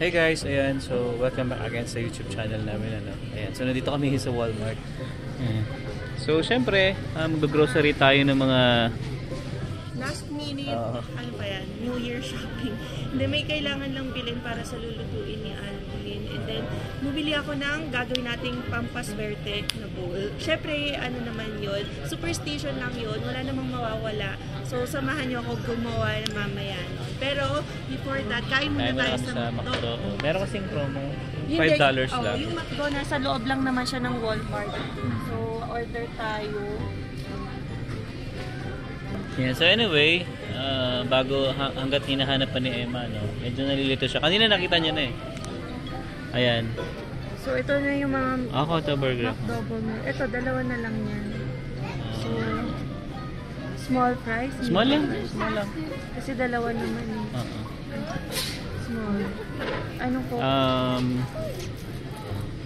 Hey guys, ayan, so welcome back again sa YouTube channel namin, ano. Ayan, so nandito kami sa Walmart. Ayan. So syempre, mag-grocery tayo ng mga last minute, ano pa yan, New Year shopping. Hindi, may kailangan lang bilhin para sa lulutuin ni Alvin. And then, bumili ako ng gagawin nating pampaswerte na bowl. Syempre, ano naman yun, superstition lang yun, wala namang mawawala. So, samahan nyo ako gumawa mamaya. No? Pero, before that, kain muna tayo sa McDo. Meron kasing promo, $5 lang. Yung McDo, nasa loob lang naman siya ng Walmart. So, order tayo. Yeah, so anyway, bago hanggat hinahanap pa ni Emma, no, medyo nalilito siya. Kanina nakita niya na eh. Ayan. So, ito na yung mga ako, ito burger. McDouble meal. Ito, dalawa na lang yan. So, small fries. Small lang. Small lang. Kasi dalawa naman eh. Small. Anong ko?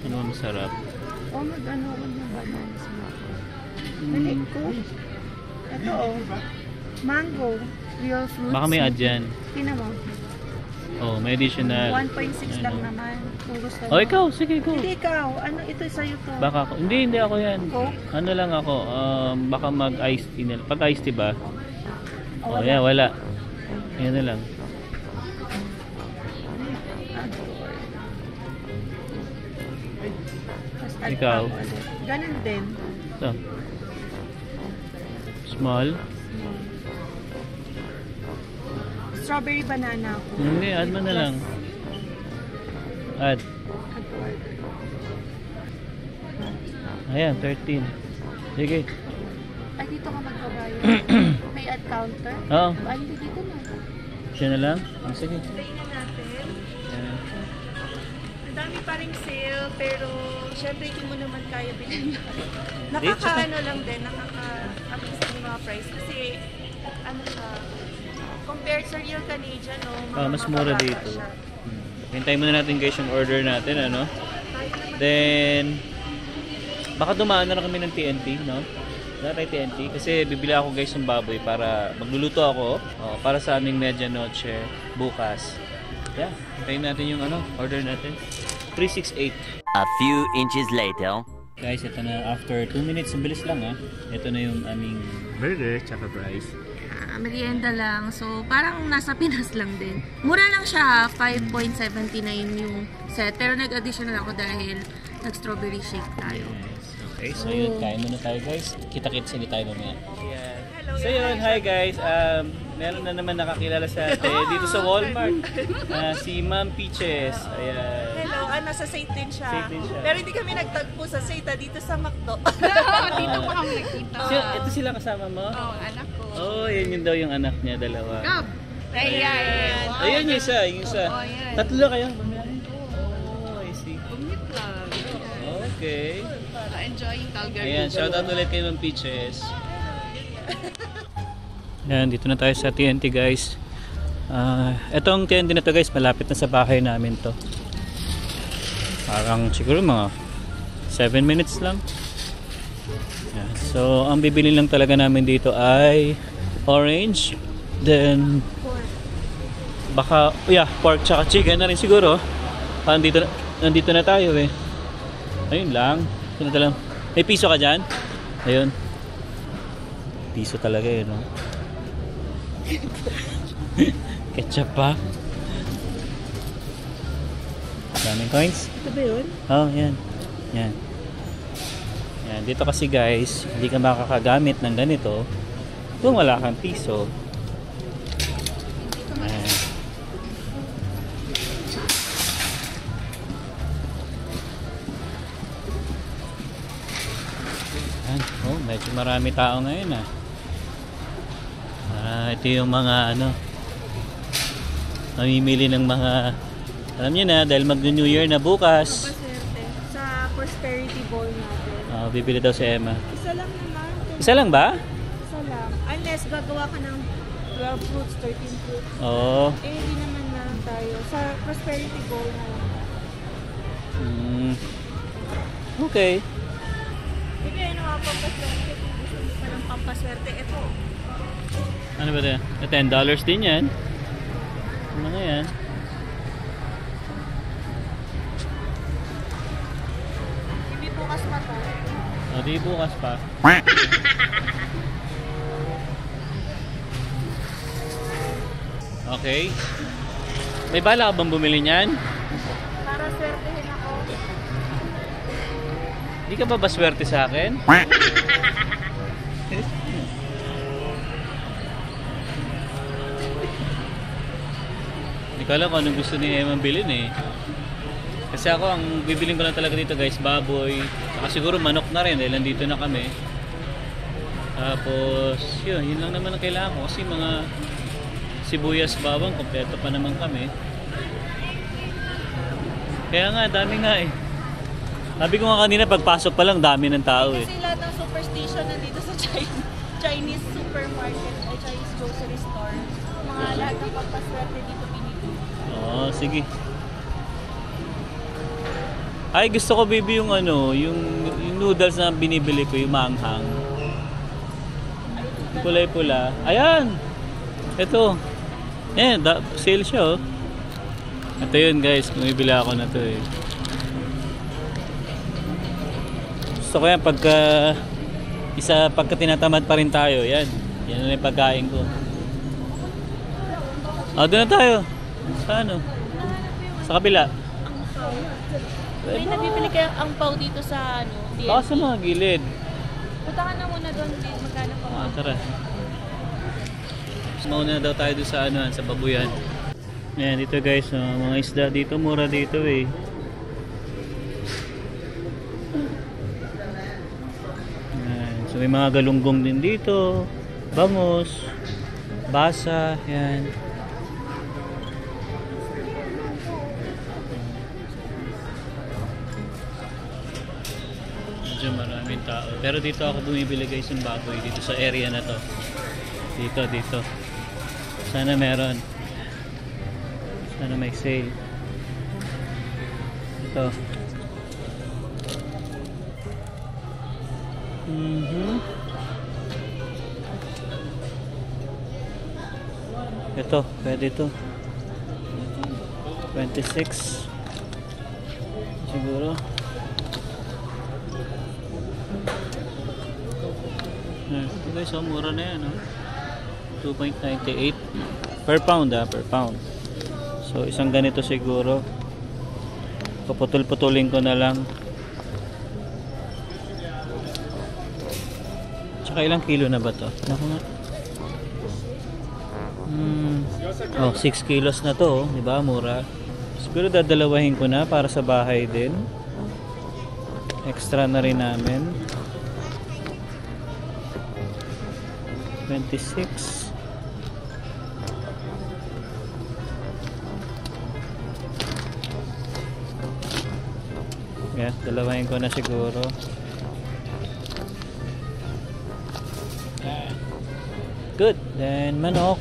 Ano ang masarap? Oh, mag-ano ako na banana small. Malig ko. Ito oh. Mango. Real fruits. Baka may add yan. Tingnan mo. Oh, may additional. 1.6 lang naman. Kung gusto mo. Oh, ikaw. Sige, go. Hindi ikaw. Ano ito sa'yo to? Baka ako. Hindi ako yan. Coke? Ano lang ako. Baka mag-iced tea na. Pag iced tea ba? Oh, yeah, wala. Yan na lang. Ikaw. Ganun din. Ito. Small. Strawberry banana ako. Hindi, add mo na lang. Add. Ayan, 13. Sige. Ay, dito ka magbabayad. May ad counter? Oo. Ay, hindi dito na. Siya na lang? Sige. Tayin na natin. Ang dami pa rin sale, pero syempre hindi mo naman kaya bilhin. Nakakaano lang din, nakaka-apis yung mga price. Kasi, ano siya, compared sa real Canadian, no, Mas mura dito. Hintayin muna natin guys yung order natin, ano? Then, baka dumaan na kami ng TNT, no? Tayo TNT. Kasi bibili ako guys ng baboy para magluluto ako para sa aming medianoche bukas. Yeah, hintayin natin yung order natin. 368. A few inches later. Guys, ito na after 2 minutes, ang bilis lang Ito na yung aming burger tsaka fries. Merienda lang. So, parang nasa Pinas lang din. Mura lang siya, 5.79 yung set. Pero nag-additional ako dahil nag-strawberry shake tayo. Yes. Okay, so yun, kain muna tayo guys. Kita-kits ulit tayo mamaya. Yeah. Hello, So yun, hi guys. Meron na naman nakakilala sa atin dito sa Walmart. Si Ma'am Peaches. Ayan. Hello, nasa Saint din siya. Saint din siya. Pero hindi kami nagtagpo sa Saint, dito sa McDo. Dito po kami nagkita. Ito sila kasama mo? Oo, anak ko. Oh, yun daw yung anak niya, dalawa. Gab! Ayan. Ayun yung isa, yung isa. Oo, yan. Tatlo kayo? Oh, I see. Commute lang. Okay. Enjoying Calgary. Ayan, shoutout ulit kay Ma'am Peaches. Ayan, dito na tayo sa TNT guys. Etong TNT na to guys, malapit na sa bahay namin to. Parang siguro mga 7 minutes lang. Ayan, so, ang bibili lang talaga namin dito ay orange. Then, baka, pork tsaka chicken na rin siguro. Nandito na tayo eh. Ayun lang. Ito na lang. May piso ka dyan? Ayun. Piso talaga eh, no? Ketchup pa. Daming coins. Ito ba yun? Oh, yan. Yan. Yan. Dito kasi guys, hindi ka makakagamit ng ganito kung wala kang piso. Ayan. Ayan. Oh, medyo marami tao ngayon ito yung mga mamimili ng mga, alam niyo na, dahil mag-New Year na bukas. Sa prosperity bowl natin. Bibili daw si Emma. Isa lang naman. Isa lang ba? Isa lang. Unless gagawa ka ng 12 fruits, 13 fruits. Oo. Hindi naman na tayo. Sa prosperity bowl na lang. Okay. Sige, ano nga pampaswerte? Kung gusto mo pa ng pampaswerte, ito. Ano ba ito? $10 din yan. Ano nga yan? Di bukas pa. Okay. May bala ka bang bumili niyan? Para swertehin ako. Di ka ba baswerte sa akin? Hindi ko alam kung anong gusto ni Emma bilhin eh. Kasi ako, ang bibiling ko lang talaga dito guys, baboy. Saka siguro manok na rin dahil nandito na kami. Tapos, yun lang naman ang kailangan ko. Kasi mga sibuyas, bawang, kompleto pa naman kami. Kaya nga, dami nga eh. Sabi ko nga kanina, pagpasok pa lang, dami ng tao eh. Kasi lahat ng superstition nandito sa Chinese supermarket ay Chinese grocery store. Mga lahat ng pagpaswerte dito pinili. Oo, sige. Ay, gusto ko baby yung ano, yung noodles na binibili ko, yung manghang. Kulay-pula. Ayan! Ito. Eh, sale siya oh. Ito yun guys, bumibili ako na to eh. Gusto ko yan pagka tinatamad pa rin tayo, yan. Yan na yung pagkain ko. Doon na tayo. Sa ano? Sa kabila. May nabibili kayang angpaw dito sa ano? Baka sa mga gilid. Punta ka na muna doon, magkano pa? Tara. Mas mauna na daw tayo doon sa ano, sa babuyan. Ayan, dito guys, mga isda dito, mura dito eh. Ayan, so may mga galunggong din dito, bangus, basa, yan. Medyo maraming tao. Pero dito ako bumibili guys ng baboy, dito sa area na to. Dito. Sana meron. Sana may sale. Ito. Ito, pwede ito. 26 siguro. Ito guys, mura na yan 2.98 per pound per pound. So isang ganito siguro paputol-putulin ko na lang. Tsaka ilang kilo na ba to? Naku nga. 6 kilos na to, di ba? Mura. Siguro dadalawahin ko na para sa bahay din. Extra na rin namin. 26. Yeah, dalawahin ko na siguro. Good. Then manok,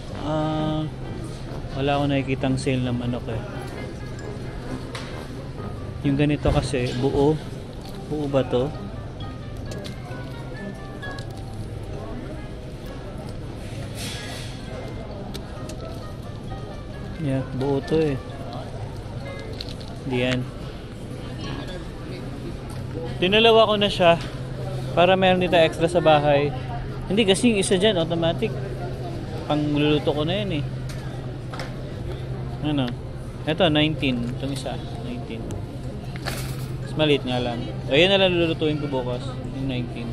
wala akong nakikitang sale ng manok eh. Yung ganito kasi buo ba to? Yeah, buo to eh. Diyan. Dinalawa ko na siya para meron dito extra sa bahay. Hindi kasi yung isa dyan automatic pangluluto ko na yan eh. Ano? Ito 19. Itong isa 19. Mas maliit nga lang. O yan na lang lulutuin ko bukas. Yung 19.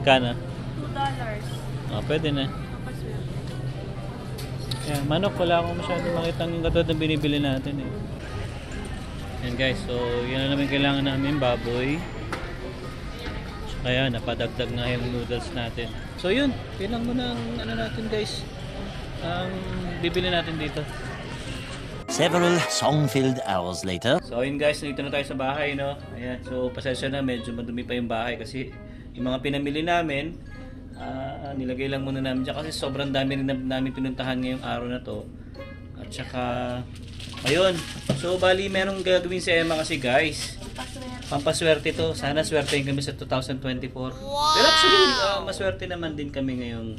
Kana? $2. Pwede na. Yeah, manok wala akong masyadong makita ng katulad na binibili natin eh. Yan guys, so yan na naman kailangan namin, baboy. Kaya napadagdag na yung noodles natin. So yun, yun lang muna ang ano natin guys. Ang bibili natin dito. Several song-filled hours later. So yun guys, nandito na tayo sa bahay, no? Ayan, so pasensya na, medyo madumi pa yung bahay kasi yung mga pinamili namin, nilagay lang muna namin dyan kasi sobrang dami rin namin pinuntahan ngayong araw na to. At saka ayun, so bali merong gagawin si Emma kasi guys, pampaswerte to. Sana swertein kami sa 2024. Pero actually maswerte naman din kami ngayong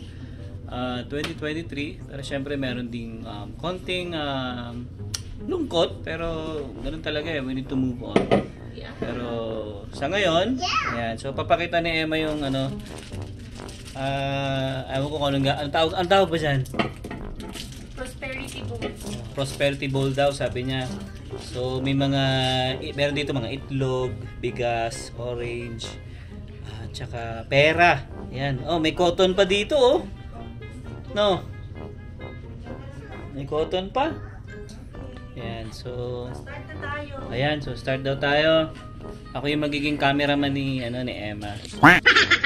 2023. Pero syempre meron ding konting lungkot, pero ganun talaga eh, we need to move on. Yeah. Pero sa ngayon, ayan. So papakita ni Emma yung ano, ewan ko kung anong tawag ba dyan? Prosperity bowl. Prosperity bowl daw, sabi niya. So may meron dito mga itlog, bigas, orange, tsaka pera. Ayan. Oh, may cotton pa dito, oh. No. May cotton pa. Ayan, so Start na tayo. ayan, so start daw tayo. Ako yung magiging cameraman ni Emma.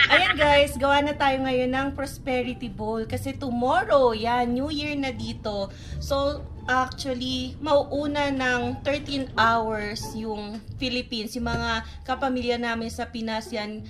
Ayan guys, gawa na tayo ngayon ng Prosperity Bowl kasi tomorrow, yan, New Year na dito. So, actually, mauuna ng 13 hours yung Philippines. Yung mga kapamilya namin sa Pinas yan,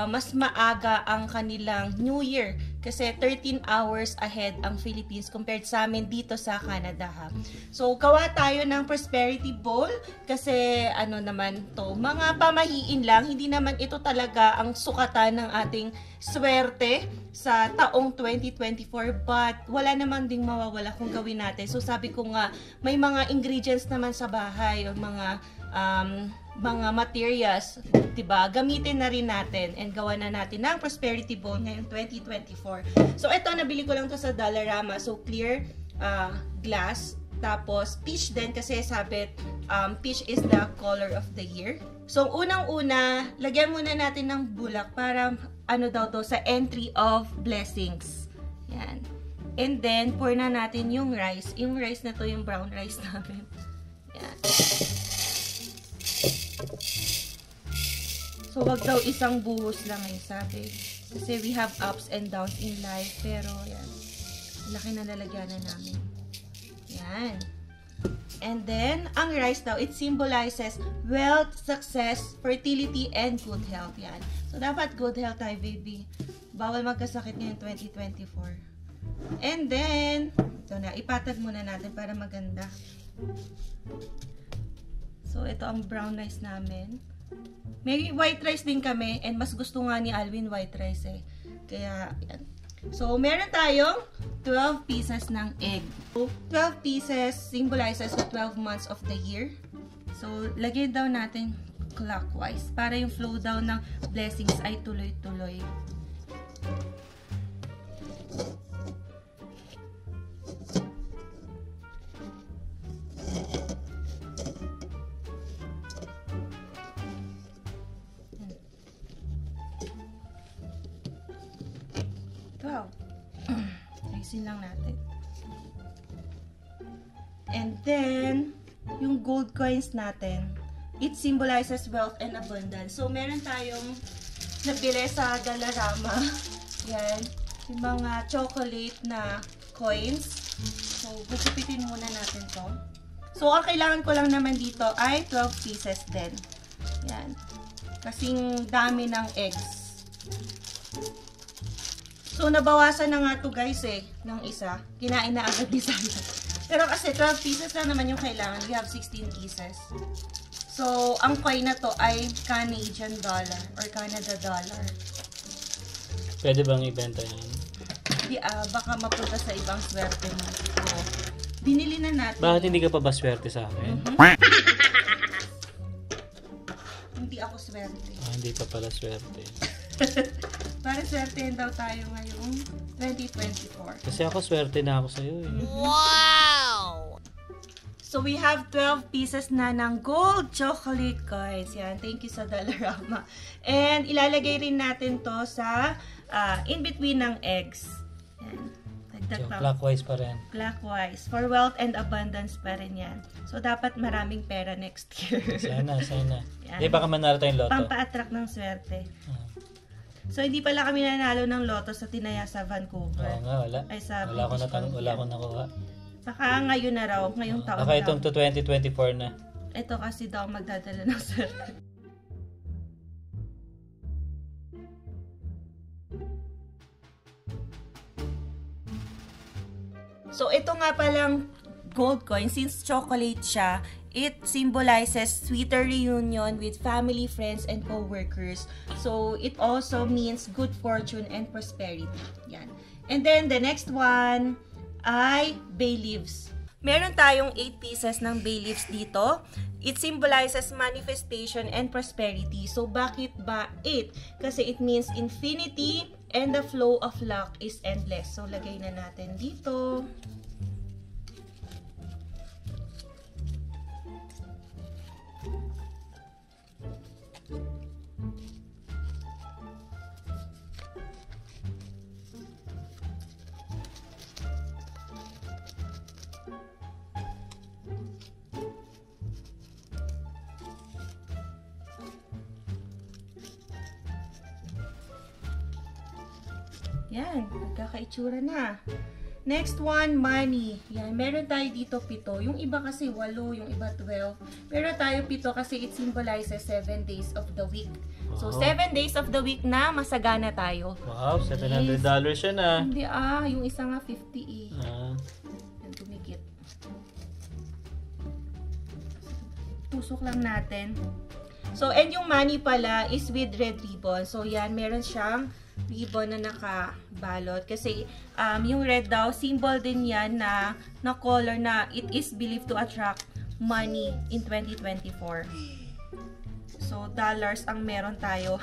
mas maaga ang kanilang New Year. Kasi 13 hours ahead ang Philippines compared sa amin dito sa Canada. Ha? So, gawa tayo ng Prosperity Bowl kasi ano naman to, mga pamahiin lang. Hindi naman ito talaga ang sukatan ng ating swerte sa taong 2024 but wala naman ding mawawala kung gawin natin. So, sabi ko nga, may mga ingredients naman sa bahay o mga materials, 'di ba? Gamitin na rin natin and gawa na natin ng Prosperity Bowl ngayong 2024. So ito nabili ko lang to sa Dollarama. So clear glass, tapos peach din kasi sabi peach is the color of the year. So unang-una, lagyan muna natin ng bulak para ano daw to sa entry of blessings. Yan. And then pour na natin yung rice. Yung rice na to yung brown rice namin. Yan. So, wag daw isang buhos lang yung sabi. Kasi we have ups and downs in life. Pero, yan. Laki na lalagyanan namin. Yan. And then, ang rice daw, it symbolizes wealth, success, fertility, and good health. Yan. So, dapat good health tayo, baby. Bawal magkasakit ngayon 2024. And then, ito na, ipatag muna natin para maganda. So, ito ang brown rice namin. May white rice din kami and mas gusto nga ni Alvin white rice eh. Kaya, yan. So, meron tayong 12 pieces ng egg. So, 12 pieces symbolizes the 12 months of the year. So, lagyan daw natin clockwise para yung flow daw ng blessings ay tuloy-tuloy. Wow. Tracing lang natin. And then, yung gold coins natin, it symbolizes wealth and abundance. So, meron tayong nabili sa Dollarama. Yan. Yung mga chocolate na coins. So, gugupitin muna natin to. So, ang kailangan ko lang naman dito ay 12 pieces din. Yan. Kasing dami ng eggs. So, nabawasan na nga to guys eh, ng isa. Kinain na agad ni Santa. Pero kasi 12 pieces lang naman yung kailangan. We have 16 pieces. So, ang coin na to ay Canadian dollar or Canada dollar. Pwede bang ibenta yan? Di, baka mapunta sa ibang swerte mo. So, binili na natin. Bakit hindi ka pa ba swerte sa akin? Hindi ako swerte. Hindi pa pala swerte. Para swertein daw tayo ngayong 2024. Kasi ako swerte na ako sa'yo eh. Wow! So, we have 12 pieces na ng gold chocolate coins. Yan. Thank you sa Dollarama. And, ilalagay rin natin to sa in-between ng eggs. Yan. So, clockwise pa rin. Clockwise. For wealth and abundance pa rin yan. So, dapat maraming pera next year. Sana. Yan. Di baka manalo tayong loto. Pampa-attract ng swerte. So, hindi pala kami nanalo ng loto sa Tinaya sa Vancouver. Oo nga, wala. Ay, sa Wala akong nakuha. Baka ngayon na raw, ngayong taon Baka itong to 2024 na. Ito kasi daw magdadala ng swerte. So, ito nga palang gold coin. Since chocolate siya, it symbolizes sweeter reunion with family, friends, and co-workers. So, it also means good fortune and prosperity. Yan. And then, the next one ay bay leaves. Meron tayong 8 pieces ng bay leaves dito. It symbolizes manifestation and prosperity. So, bakit ba 8? Kasi it means infinity and the flow of luck is endless. So, lagay na natin dito. Yan, nagkakaitsura na. Next one, money. Yan, meron tayo dito 7. Yung iba kasi 8, yung iba 12. Pero tayo 7 kasi it symbolizes 7 days of the week. So, 7 days of the week na masagana tayo. Wow, $700 siya na. Hindi yung isa nga 50 eh. Yan, tumikit. Tusok lang natin. So, and yung money pala is with red ribbon. So, yan, meron siyang ribbon na nakabalot. Kasi, yung red daw, symbol din yan na color na it is believed to attract money in 2024. So, dollars ang meron tayo.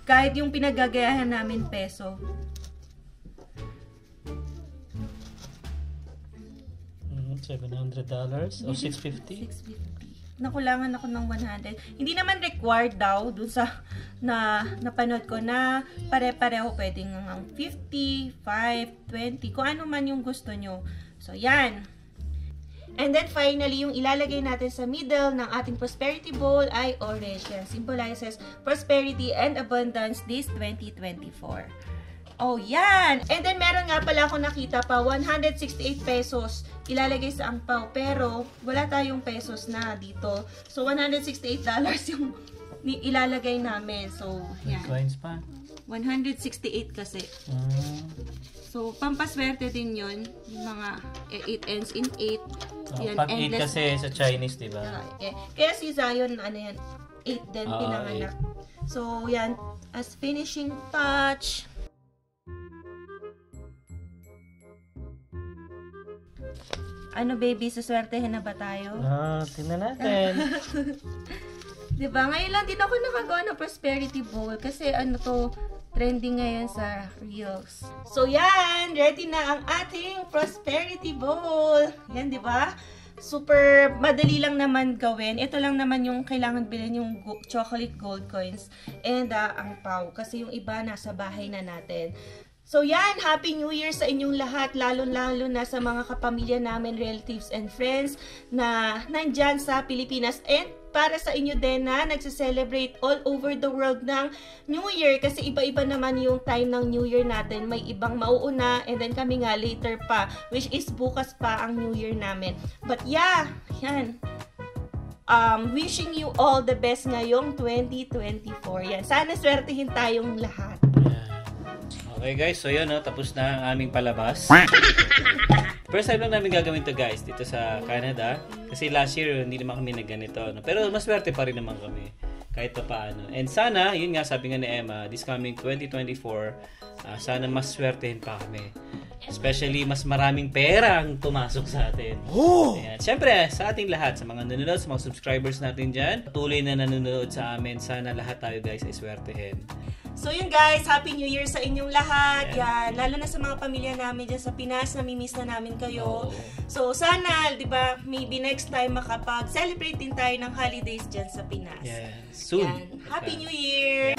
Kahit yung pinagagayahan namin peso. $700 o $650? $650. Nakulangan ako ng 100. Hindi naman required daw dun sa napanood ko na pare-pareho, pwedeng ng 50, 5, 20, kung ano man yung gusto nyo. So, yan. And then, finally, yung ilalagay natin sa middle ng ating prosperity bowl ay orange. Yan, symbolizes prosperity and abundance this 2024. Oh, yan! And then, meron nga pala ako nakita pa, 168 pesos ilalagay sa angpaw. Pero, wala tayong pesos na dito. So, $168 yung ilalagay namin. So, yan. Coins pa? 168 kasi. So, pampaswerte din yun. Yung mga 8 ends in 8. Yan, pag 8 kasi sa Chinese, diba? Kaya si Zion, ano yan, 8 din pinanganak. So, yan, as finishing touch. Ano baby, suswertehin na ba tayo? Tingnan natin. Diba? Ngayon lang din ako nakagawa ng prosperity bowl kasi ano to, trending ngayon sa Reels. So yan, ready na ang ating prosperity bowl. Yan, diba? Super madali lang naman gawin. Ito lang naman yung kailangan bilhin, yung chocolate gold coins and ang pau. Kasi yung iba nasa bahay na natin. So yan, Happy New Year sa inyong lahat, lalo-lalo na sa mga kapamilya namin, relatives and friends na nandyan sa Pilipinas. And para sa inyo din na nagse-celebrate all over the world ng New Year kasi iba-iba naman yung time ng New Year natin. May ibang mauuna and then kami nga later pa, which is bukas pa ang New Year namin. But yeah, yan. Wishing you all the best ngayong 2024. Yan, sana swertihin tayong lahat. Okay guys, so yun, tapos na ang aming palabas. First time lang namin gagawin to guys, dito sa Canada. Kasi last year, hindi naman kami nagganito. Pero maswerte pa rin naman kami, kahit pa paano. And sana, yun nga sabi nga ni Emma, this coming 2024, sana mas swertehin pa kami. Especially, mas maraming pera ang tumasok sa atin. Ayan. Siyempre, sa ating lahat, sa mga nanonood, sa mga subscribers natin dyan, patuloy na nanonood sa amin, sana lahat tayo guys ay swertehin. So yun guys, Happy New Year sa inyong lahat. Yan, lalo na sa mga pamilya namin dyan sa Pinas, namimiss na namin kayo. So sana, 'di ba, maybe next time makapag-celebrate din tayo ng holidays dyan sa Pinas. Yeah, soon. Yan. Happy New Year.